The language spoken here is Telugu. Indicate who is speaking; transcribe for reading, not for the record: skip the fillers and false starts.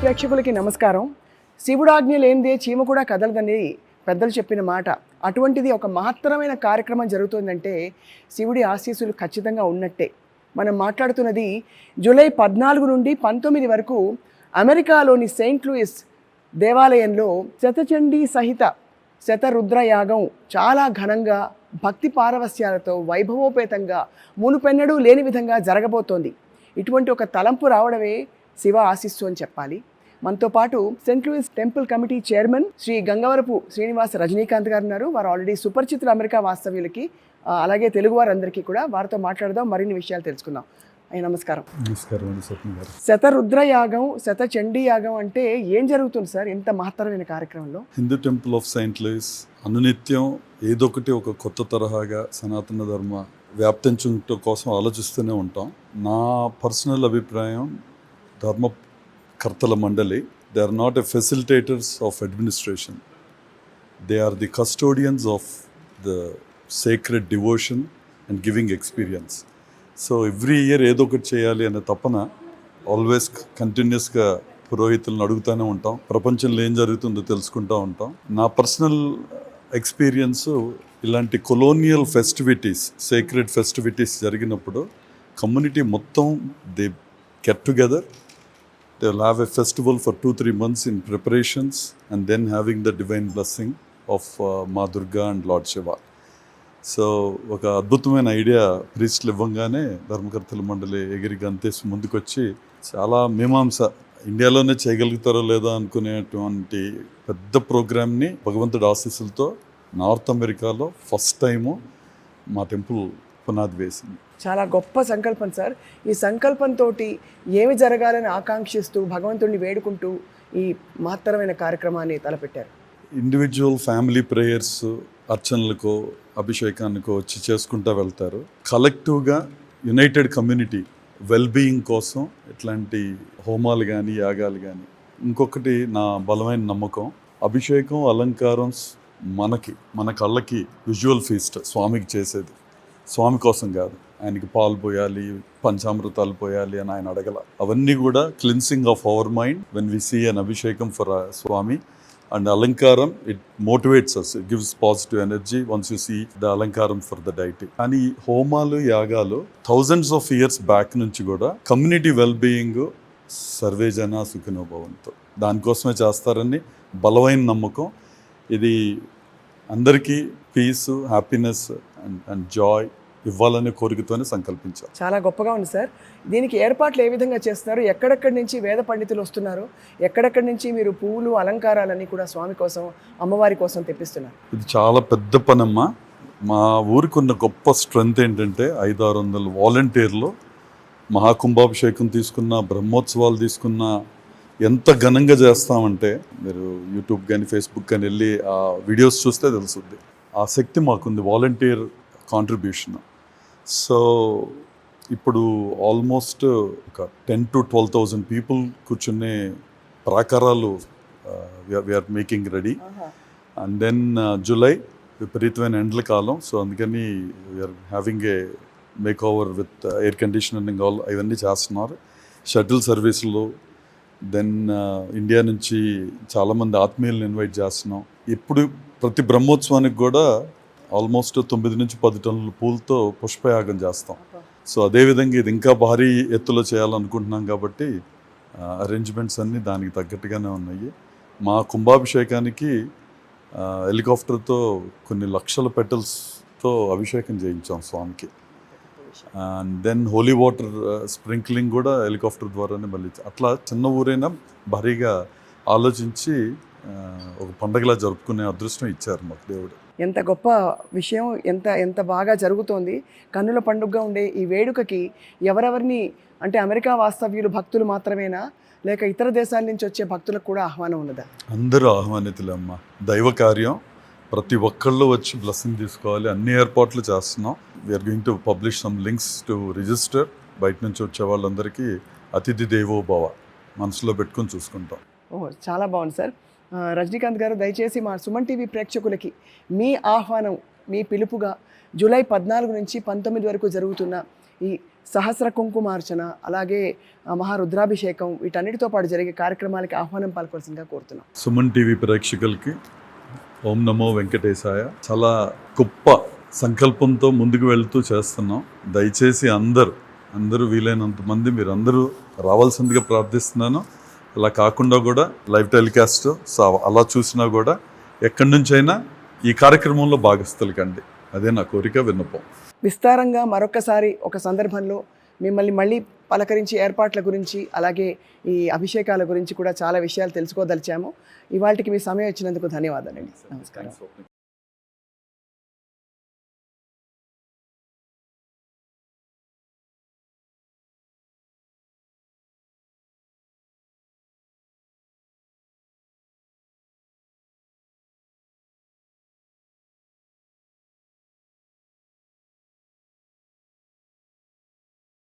Speaker 1: ప్రేక్షకులకి నమస్కారం. శివుడాజ్ఞ లేనిదే చీమ కూడా కదలదని పెద్దలు చెప్పిన మాట. అటువంటిది ఒక మహత్తరమైన కార్యక్రమం జరుగుతుందంటే శివుడి ఆశీస్సులు ఖచ్చితంగా ఉన్నట్టే. మనం మాట్లాడుతున్నది జూలై 14 నుండి 19 వరకు అమెరికాలోని సెయింట్ లూయిస్ దేవాలయంలో శతచండీ సహిత శతరుద్ర యాగం చాలా ఘనంగా భక్తి పారవస్యాలతో వైభవోపేతంగా మునుపెన్నడూ లేని విధంగా జరగబోతోంది. ఇటువంటి ఒక తలంపు రావడమే శివ ఆశీస్సు అని చెప్పాలి. మనతో పాటు Saint Louis temple committee chairman Shri Gangavarapu Srinivas Rajinikanth గారు ఉన్నారు. వారు ఆల్రెడీ సుపరిచితులు అమెరికా వాస్తవ్యులకి, అలాగే తెలుగు వారందరికీ కూడా. వారితో మాట్లాడదాం, మరిన్ని విషయాలు తెలుసుకుందాం. నమస్కారం.
Speaker 2: నమస్కారం అండి స్వప్న గారు.
Speaker 1: శతరుద్ర యాగం, శతచండీ యాగం అంటే ఏం జరుగుతుంది సార్ ఇంత మహత్తరమైన కార్యక్రమంలో?
Speaker 2: Hindu temple of Saint Louis అనునిత్యం ఏదొకటి ఒక కొత్త తరహాగా సనాతన ధర్మ వ్యాప్తించడం కోసం ఆలోచిస్తూనే ఉంటాం. నా పర్సనల్ అభిప్రాయం, ధర్మకర్తల మండలి, they are not a facilitators of administration, they are the custodians of the sacred devotion and giving experience. So every year ఏదో ఒకటి చేయాలి అనే తపన ఆల్వేస్ కంటిన్యూస్గా పురోహితులను అడుగుతూనే ఉంటాం. ప్రపంచంలో ఏం జరుగుతుందో తెలుసుకుంటూ ఉంటాం. నా పర్సనల్ ఎక్స్పీరియన్స్, ఇలాంటి కొలోనియల్ ఫెస్టివిటీస్, సేక్రెడ్ ఫెస్టివిటీస్ జరిగినప్పుడు కమ్యూనిటీ మొత్తం they get together, they will have a festival for 2-3 months in preparations and then having the divine blessing of Ma Durga and Lord Shiva. So ఒక అద్భుతమైన ఐడియా ప్రీస్ట్లు ఇవ్వంగానే ధర్మకర్తల మండలి ఎగిరి గంతేసి ముందుకొచ్చి చాలా మీమాంస, ఇండియాలోనే చేయగలుగుతారో లేదో అనుకునేటువంటి పెద్ద ప్రోగ్రామ్ని భగవంతుడి ఆశీస్సులతో నార్త్ అమెరికాలో ఫస్ట్ టైము మా టెంపుల్ పునాది వేసింది.
Speaker 1: చాలా గొప్ప సంకల్పం సార్. ఈ సంకల్పంతో ఏమి జరగాలని ఆకాంక్షిస్తూ భగవంతుడిని వేడుకుంటూ ఈ మహత్తరమైన కార్యక్రమాన్ని తలపెట్టారు.
Speaker 2: ఇండివిజువల్ ఫ్యామిలీ ప్రేయర్స్, అర్చనలకో అభిషేకానికో వచ్చి చేసుకుంటూ వెళ్తారు. కలెక్టివ్గా యునైటెడ్ కమ్యూనిటీ వెల్బీయింగ్ కోసం ఇట్లాంటి హోమాలు కానీ యాగాలు కానీ. ఇంకొకటి నా బలమైన నమ్మకం, అభిషేకం అలంకారం మన కళ్ళకి విజువల్ ఫీస్ట్ స్వామికి చేసేది, స్వామి కోసం కాదు. ఆయనకి పాలు పోయాలి, పంచామృతాలు పోయాలి అని ఆయన అడగల. అవన్నీ కూడా cleansing of our mind when we see an abhishekam for swami. And alankaram, it motivates us, it gives positive energy once you see the alankaram for the deity. కానీ హోమాలు యాగాలు థౌజండ్స్ ఆఫ్ ఇయర్స్ బ్యాక్ నుంచి కూడా కమ్యూనిటీ వెల్బీయింగ్, సర్వే జన సుఖినో భవంతు, దానికోసమే చేస్తారని బలమైన నమ్మకం. ఇది అందరికీ పీస్, హ్యాపీనెస్ అండ్ జాయ్ ఇవ్వాలనే కోరికతోనే సంకల్పించారు.
Speaker 1: చాలా గొప్పగా ఉంది సార్. దీనికి ఏర్పాట్లు ఏ విధంగా చేస్తున్నారు? ఎక్కడెక్కడి నుంచి వేద పండితులు వస్తున్నారు? ఎక్కడెక్కడి నుంచి మీరు పువ్వులు, అలంకారాలన్నీ కూడా స్వామి కోసం, అమ్మవారి కోసం తెప్పిస్తున్నారు?
Speaker 2: ఇది చాలా పెద్ద పనమ్మా. మా ఊరికి ఉన్న గొప్ప స్ట్రెంగ్త్ ఏంటంటే 500-600 వాలంటీర్లు. మహాకుంభాభిషేకం తీసుకున్న, బ్రహ్మోత్సవాలు తీసుకున్న ఎంత ఘనంగా చేస్తామంటే మీరు యూట్యూబ్ కానీ ఫేస్బుక్ కానీ వెళ్ళి ఆ వీడియోస్ చూస్తే తెలుస్తుంది. ఆ శక్తి మాకుంది, వాలంటీర్ కాంట్రిబ్యూషన్. సో ఇప్పుడు ఆల్మోస్ట్ ఒక 10,000 to 12,000 పీపుల్ కూర్చునే ప్రాకారాలు we're making ready. And then July విపరీతమైన ఎండల కాలం, సో అందుకని we're having a makeover with air conditioning, all ఇవన్నీ చేస్తున్నారు. షటిల్ సర్వీసులు, దెన్ ఇండియా నుంచి చాలామంది ఆత్మీయులను ఇన్వైట్ చేస్తున్నాం. ఇప్పుడు ప్రతి బ్రహ్మోత్సవానికి కూడా ఆల్మోస్ట్ 9 నుంచి 10 టన్నుల పూలతో పుష్పయాగం చేస్తాం. సో అదేవిధంగా ఇది ఇంకా భారీ ఎత్తులో చేయాలనుకుంటున్నాం కాబట్టి అరేంజ్మెంట్స్ అన్నీ దానికి తగ్గట్టుగానే ఉన్నాయి. మా కుంభాభిషేకానికి హెలికాప్టర్తో కొన్ని లక్షల పెటల్స్తో అభిషేకం చేయించాం స్వామికి. And then holy water sprinkling కూడా హెలికాప్టర్ ద్వారానే మళ్ళీ. అట్లా చిన్న ఊరైనా భారీగా ఆలోచించి ఒక పండగలా జరుపుకునే అదృష్టం ఇచ్చారు మాకు దేవుడు.
Speaker 1: ఎంత గొప్ప విషయం, ఎంత బాగా జరుగుతోంది. కన్నుల పండుగగా ఉండే ఈ వేడుకకి ఎవరెవరిని, అంటే అమెరికా వాస్తవ్యులు భక్తులు మాత్రమేనా, లేక ఇతర దేశాల నుంచి వచ్చే భక్తులకు కూడా ఆహ్వానం ఉన్నదా?
Speaker 2: అందరూ ఆహ్వానితులే అమ్మ. దైవ కార్యం, ప్రతి ఒక్కళ్ళు వచ్చి బ్లెస్సింగ్ తీసుకోవాలి. అన్ని ఏర్పాట్లు చేస్తున్నాం. We are going to publish some links to register. బయట నుంచి వచ్చే వాళ్ళందరికీ అతిథి దేవో భవ మనసులో పెట్టుకొని చూసుకుంటాం.
Speaker 1: చాలా బాగుంది సార్. రజనీకాంత్ గారు, దయచేసి మా సుమన్ టీవీ ప్రేక్షకులకి మీ ఆహ్వానం, మీ పిలుపుగా జూలై 14 నుంచి 19 వరకు జరుగుతున్న ఈ సహస్ర కుంకుమార్చన, అలాగే మహారుద్రాభిషేకం, వీటన్నిటితో పాటు జరిగే కార్యక్రమాలకి ఆహ్వానం పలకవలసిందిగా కోరుతున్నాం.
Speaker 2: సుమన్ టీవీ ప్రేక్షకులకి ఓం నమో వెంకటేశాయ. చాలా గొప్ప సంకల్పంతో ముందుకు వెళ్తూ చేస్తున్నాం. దయచేసి అందరూ వీలైనంత మంది మీరందరూ రావాల్సిందిగా ప్రార్థిస్తున్నాను. అలా కాకుండా కూడా లైవ్ టెలికాస్ట్ అలా చూసినా కూడా ఎక్కడి నుంచైనా ఈ కార్యక్రమంలో భాగస్థులు కండి. అదే నా కోరిక, విన్నపం.
Speaker 1: విస్తారంగా మరొకసారి ఒక సందర్భంలో మిమ్మల్ని మళ్ళీ పలకరించి ఏర్పాట్ల గురించి, అలాగే ఈ అభిషేకాల గురించి కూడా చాలా విషయాలు తెలుసుకోదలిచాము. ఇవాళకి మీ సమయం ఇచ్చినందుకు ధన్యవాదాలండి. నమస్కారం.